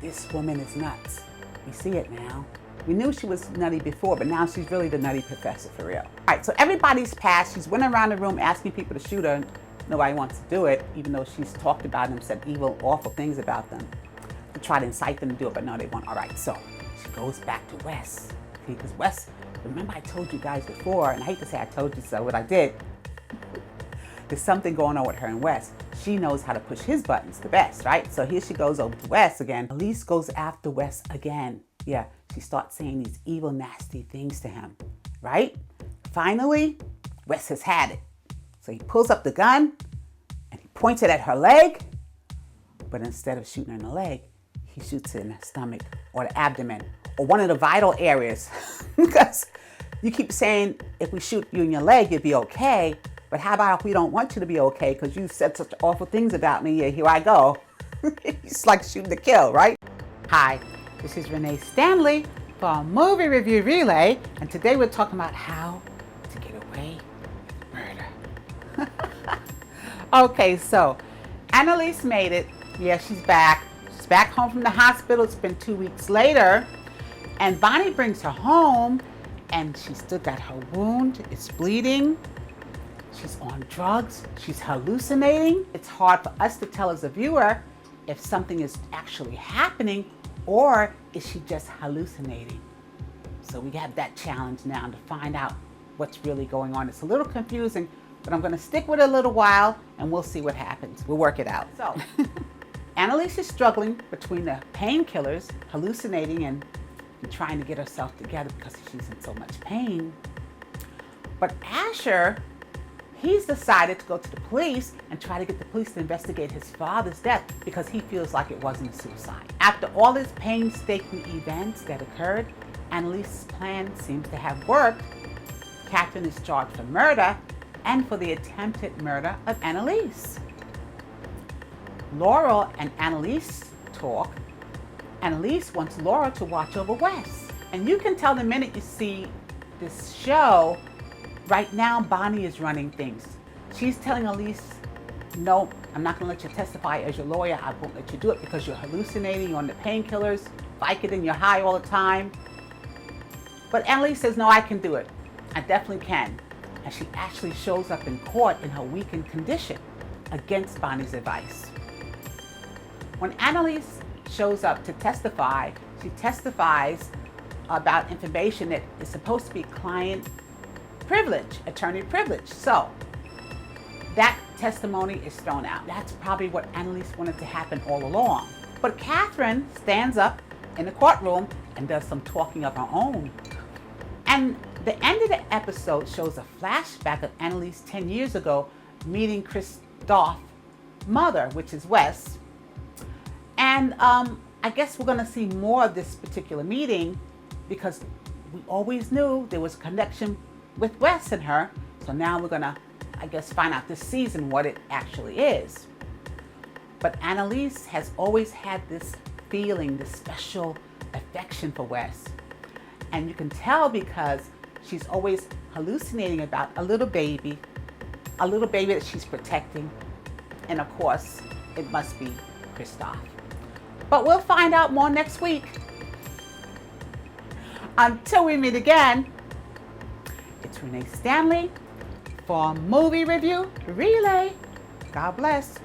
this woman is nuts. We see it now. We knew she was nutty before, but now she's really the nutty professor for real. All right, so everybody's passed. She's went around the room asking people to shoot her. Nobody wants to do it, even though she's talked about them, said evil, awful things about them to try to incite them to do it, but no, they won't. All right, so she goes back to Wes. See, because Wes, remember I told you guys before, and I hate to say I told you so, but I did. There's something going on with her and Wes. She knows how to push his buttons the best, right? So here she goes over to Wes again. Elise goes after Wes again. Yeah, she starts saying these evil, nasty things to him, right? Finally, Wes has had it. So he pulls up the gun and he points it at her leg, but instead of shooting her in the leg, he shoots it in the stomach or the abdomen or one of the vital areas. Because you keep saying, if we shoot you in your leg, you'd be okay. But how about if we don't want you to be okay because you said such awful things about me? Yeah, here I go. It's like shooting to kill, right? Hi, this is Renee Stanley for Movie Review Relay, and today we're talking about how to get away with murder. Okay, so Annalise made it. Yeah, she's back. She's back home from the hospital. It's been 2 weeks later, and Bonnie brings her home, and she's still got her wound. It's bleeding. She's on drugs. She's hallucinating. It's hard for us to tell as a viewer if something is actually happening or is she just hallucinating. So we have that challenge now to find out what's really going on. It's a little confusing, but I'm going to stick with it a little while and we'll see what happens. We'll work it out. So Annalise is struggling between the painkillers, hallucinating and trying to get herself together because she's in so much pain. But Asher, he's decided to go to the police and try to get the police to investigate his father's death because he feels like it wasn't a suicide. After all his painstaking events that occurred, Annalise's plan seems to have worked. Catherine is charged for murder and for the attempted murder of Annalise. Laurel and Annalise talk. Annalise wants Laurel to watch over Wes. And you can tell the minute you see this show, right now, Bonnie is running things. She's telling Elise, no, I'm not gonna let you testify as your lawyer. I won't let you do it because you're hallucinating, you're on the painkillers, Vicodin, you're high all the time. But Annalise says, no, I can do it. I definitely can. And she actually shows up in court in her weakened condition against Bonnie's advice. When Annalise shows up to testify, she testifies about information that is supposed to be client privilege, attorney privilege. So that testimony is thrown out. That's probably what Annalise wanted to happen all along. But Catherine stands up in the courtroom and does some talking of her own. And the end of the episode shows a flashback of Annalise 10 years ago meeting Christophe's mother, which is Wes. And I guess we're gonna see more of this particular meeting because we always knew there was a connection with Wes and her. So now we're gonna, I guess, find out this season what it actually is. But Annalise has always had this feeling, this special affection for Wes. And you can tell because she's always hallucinating about a little baby that she's protecting. And of course, it must be Christophe. But we'll find out more next week. Until we meet again, it's Renee Stanley for Movie Review Relay. God bless.